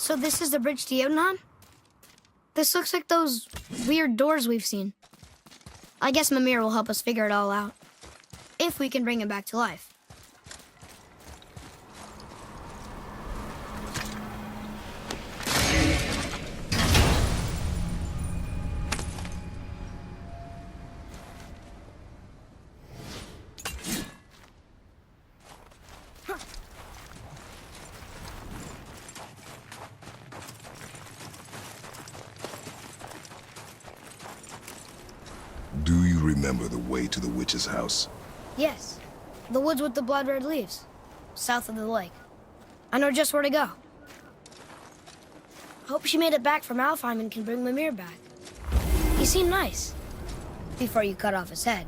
So this is the bridge to Jotunheim? This looks like those weird doors we've seen. I guess Mimir will help us figure it all out. If we can bring him back to life. Do you remember the way to the witch's house? Yes. The woods with the blood-red leaves. South of the lake. I know just where to go. Hope she made it back from Alfheim and can bring Mimir back. He seemed nice. Before you cut off his head.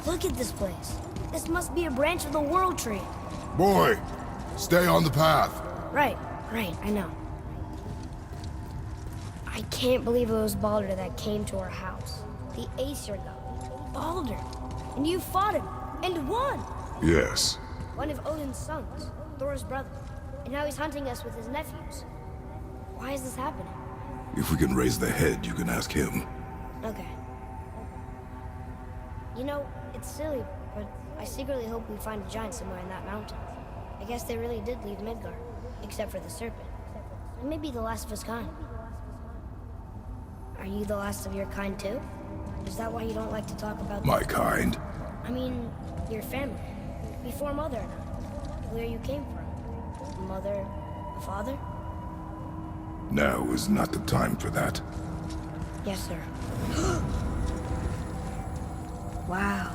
Look at this place. This must be a branch of the World Tree. Boy, stay on the path. Right, I know. I can't believe it was Baldur that came to our house. The Aesir god. Baldur. And you fought him, and won! Yes. One of Odin's sons, Thor's brother. And now he's hunting us with his nephews. Why is this happening? If we can raise the head, you can ask him. Okay. You know, it's silly, but I secretly hope we find a giant somewhere in that mountain. I guess they really did leave Midgard, except for the serpent. And maybe the last of his kind. Are you the last of your kind too? Is that why you don't like to talk about... My kind? I mean, your family. Before Mother and I. Where you came from. A mother, a father? Now is not the time for that. Yes, sir. Wow.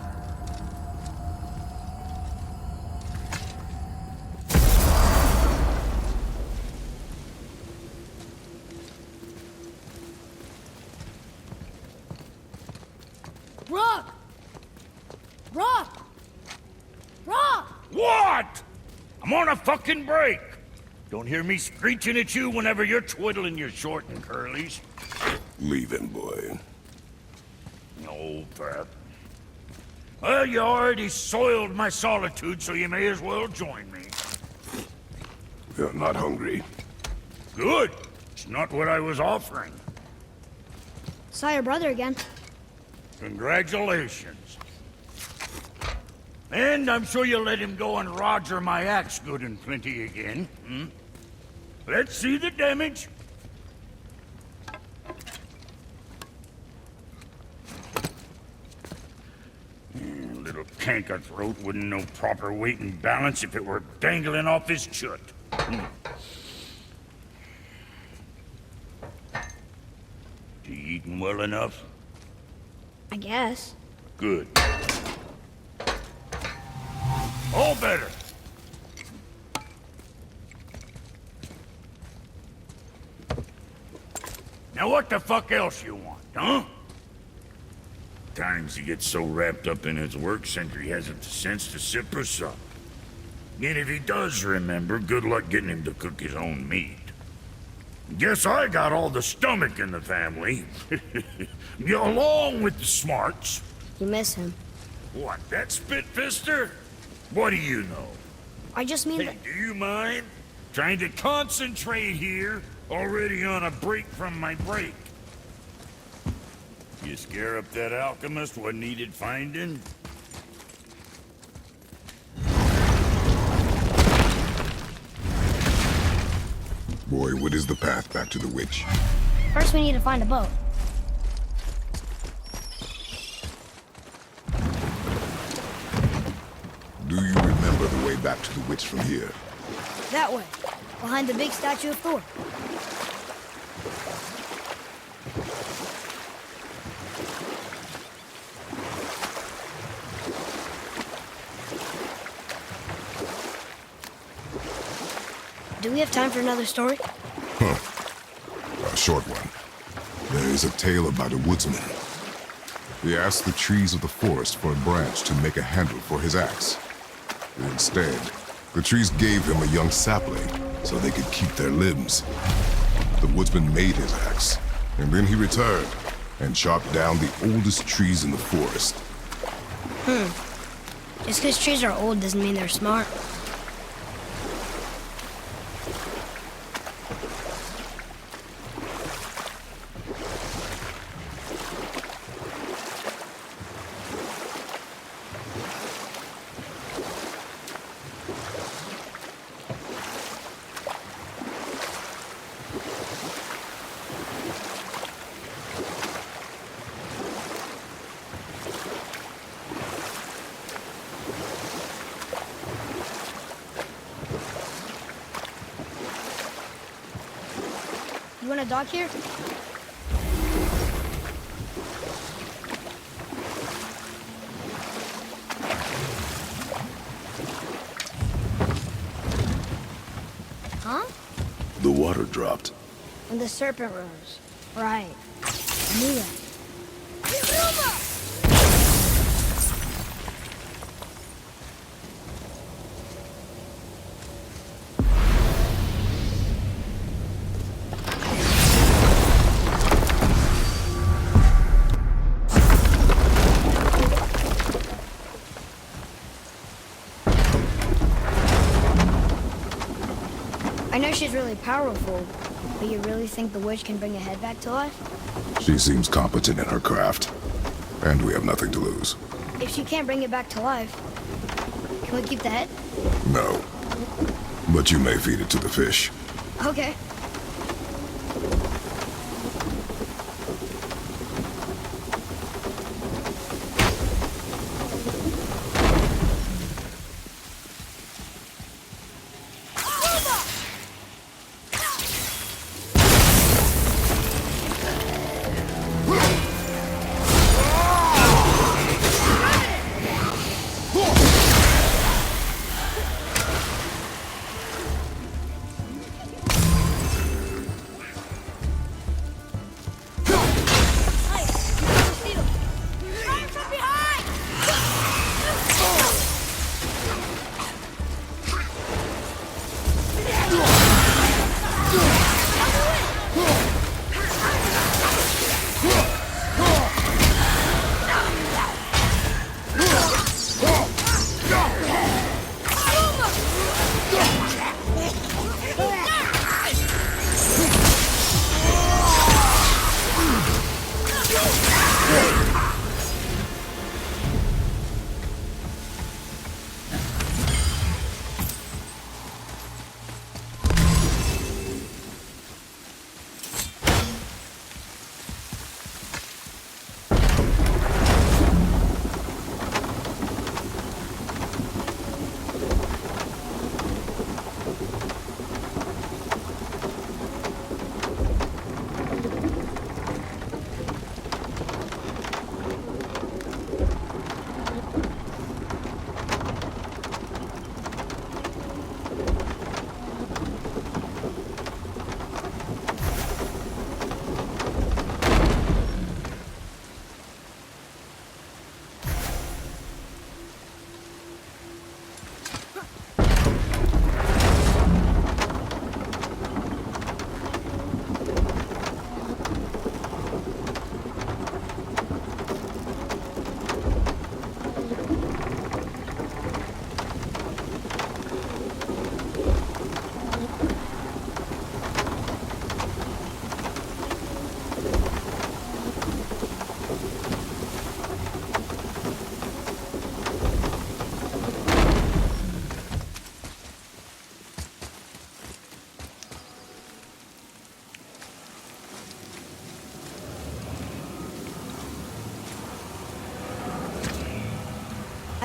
Rock! Rock! Rock! What? I'm on a fucking break. Don't hear me screeching at you whenever you're twiddling your short and curlies. Leave him, boy. No, Pep. Well, you already soiled my solitude, so you may as well join me. You're not hungry. Good. It's not what I was offering. Saw your brother again. Congratulations. And I'm sure you'll let him go and roger my axe good and plenty again. Hmm? Let's see the damage. Little canker throat wouldn't know proper weight and balance if it were dangling off his chut. You eating well enough? I guess. Good. All better. Now what the fuck else you want, huh? Times he gets so wrapped up in his work, Sentry hasn't the sense to sip or sup. And if he does remember, good luck getting him to cook his own meat. Guess I got all the stomach in the family. Along with the smarts. You miss him. What, that spit-fister? What do you know? I just mean Hey, that... do you mind? Trying to concentrate here. Already on a break from my break. You scare up that alchemist what needed finding? Boy, what is the path back to the witch? First we need to find a boat. Do you remember the way back to the witch from here? That way. Behind the big statue of Thor. Do we have time for another story? A short one. There is a tale about a woodsman. He asked the trees of the forest for a branch to make a handle for his axe. Instead, the trees gave him a young sapling so they could keep their limbs. The woodsman made his axe, and then he returned and chopped down the oldest trees in the forest. Just because trees are old doesn't mean they're smart. You want to dock here? Huh? The water dropped. And the serpent rose. Right. I knew that. I know she's really powerful, but you really think the witch can bring a head back to life? She seems competent in her craft, and we have nothing to lose. If she can't bring it back to life, can we keep the head? No. But you may feed it to the fish. Okay.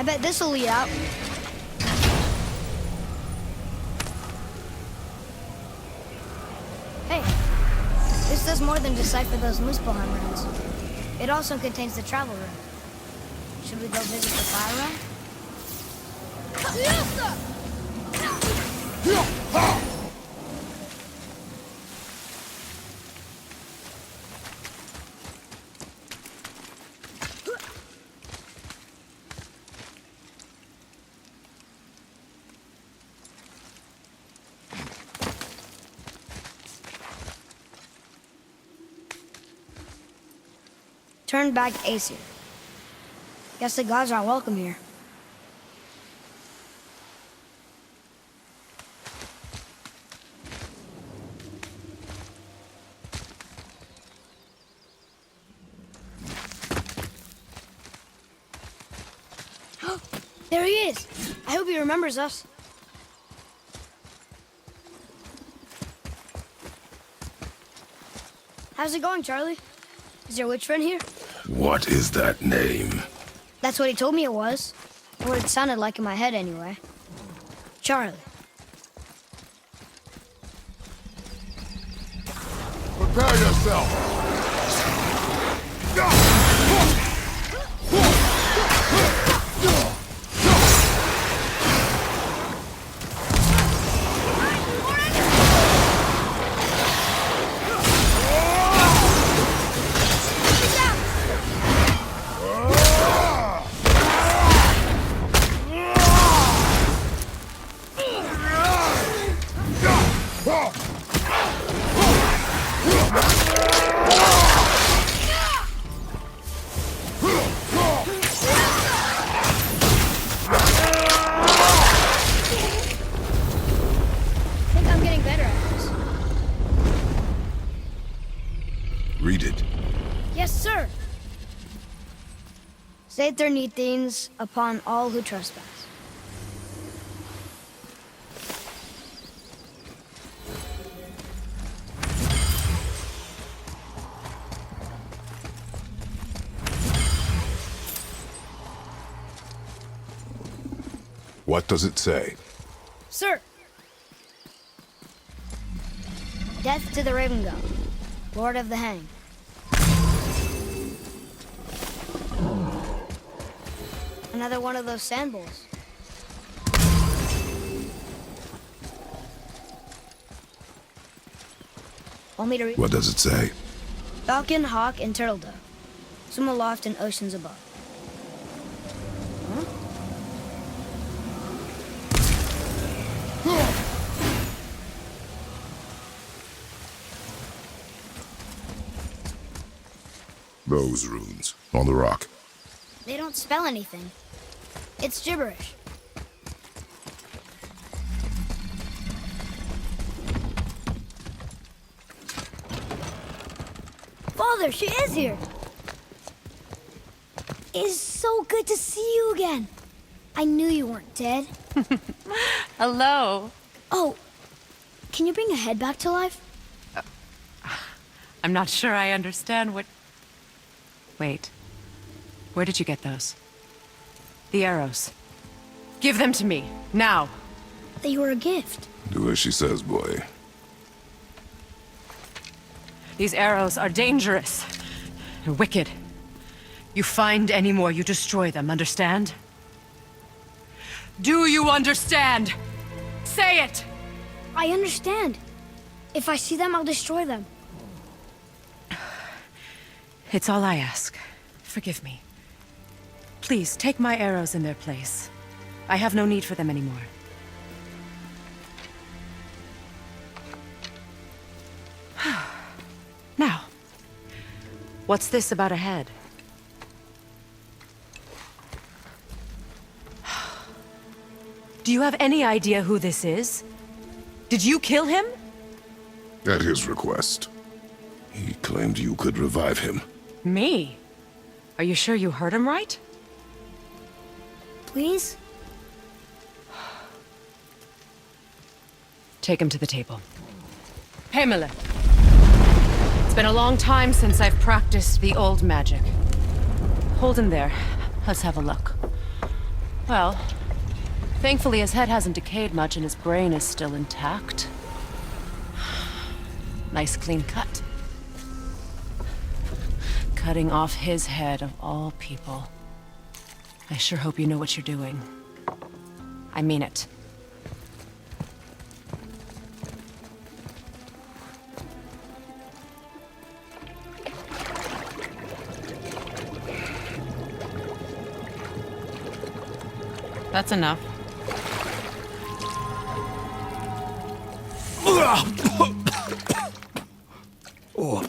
bet this'll lead out. Hey, this does more than decipher those Muspelheim runes. It also contains the travel rune. Should we go visit the fire run? Turned back Aesir. Guess the gods aren't welcome here. There he is! I hope he remembers us. How's it going, Charlie? Is your witch friend here? What is that name? That's what he told me it was. Or what it sounded like in my head, anyway. Charlie. Prepare yourself! Read it. Yes, sir. Saith their neat things upon all who trespass. What does it say? Sir. Death to the Raven God, Lord of the Hang. Another one of those sand bowls. Want me to read? What does it say? Falcon, hawk, and turtle dove. Swim aloft in oceans above. Huh? Those runes on the rock. They don't spell anything. It's gibberish. Father, she is here. It's so good to see you again. I knew you weren't dead. Hello. Oh, can you bring a head back to life? I'm not sure I understand what... Wait. Where did you get those? The arrows. Give them to me, now. They were a gift. Do as she says, boy. These arrows are dangerous and wicked. You find any more, you destroy them, understand? Do you understand? Say it! I understand. If I see them, I'll destroy them. It's all I ask. Forgive me. Please, take my arrows in their place. I have no need for them anymore. Now, what's this about a head? Do you have any idea who this is? Did you kill him? At his request. He claimed you could revive him. Me? Are you sure you heard him right? Please? Take him to the table. Pamela. It's been a long time since I've practiced the old magic. Hold him there. Let's have a look. Well, thankfully his head hasn't decayed much and his brain is still intact. Nice clean cut. Cutting off his head of all people. I sure hope you know what you're doing. I mean it. That's enough.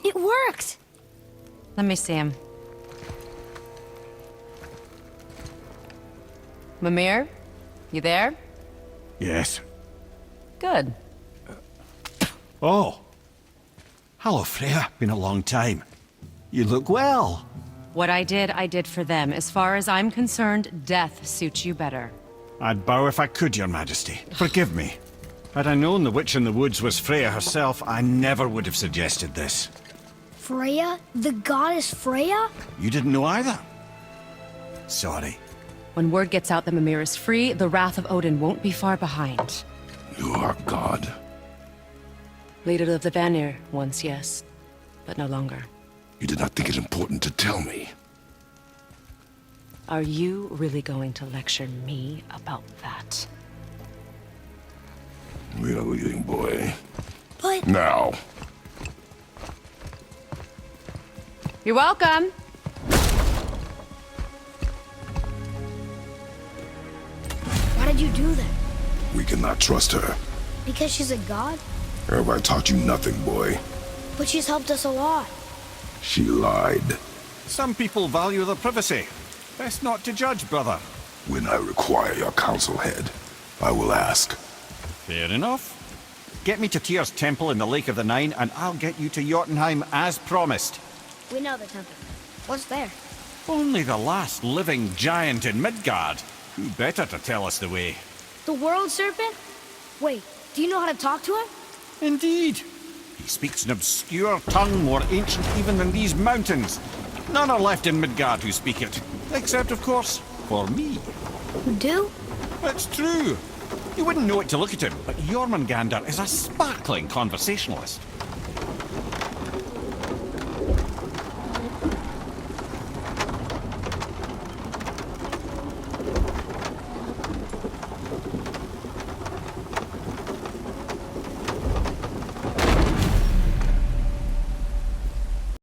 It worked! Let me see him. Mimir? You there? Yes. Good. Oh. Hello, Freya. Been a long time. You look well. What I did for them. As far as I'm concerned, death suits you better. I'd bow if I could, Your Majesty. Forgive me. Had I known the witch in the woods was Freya herself, I never would have suggested this. Freya? The goddess Freya? You didn't know either? Sorry. When word gets out that Mimir is free, the wrath of Odin won't be far behind. You are God. Leader of the Vanir, once yes, but no longer. You did not think it important to tell me. Are you really going to lecture me about that? We are leaving, boy. But... Now. You're welcome. Why did you do that? We cannot trust her. Because she's a god? Have I taught you nothing, boy? But she's helped us a lot. She lied. Some people value their privacy. Best not to judge, brother. When I require your council head, I will ask. Fair enough. Get me to Tyr's temple in the Lake of the Nine, and I'll get you to Jotunheim as promised. We know the temple. What's there? Only the last living giant in Midgard. Who better to tell us the way? The world serpent? Wait, do you know how to talk to him? Indeed. He speaks an obscure tongue more ancient even than these mountains. None are left in Midgard who speak it. Except, of course, for me. You do? It's true. You wouldn't know it to look at him, but Jormungandr is a sparkling conversationalist.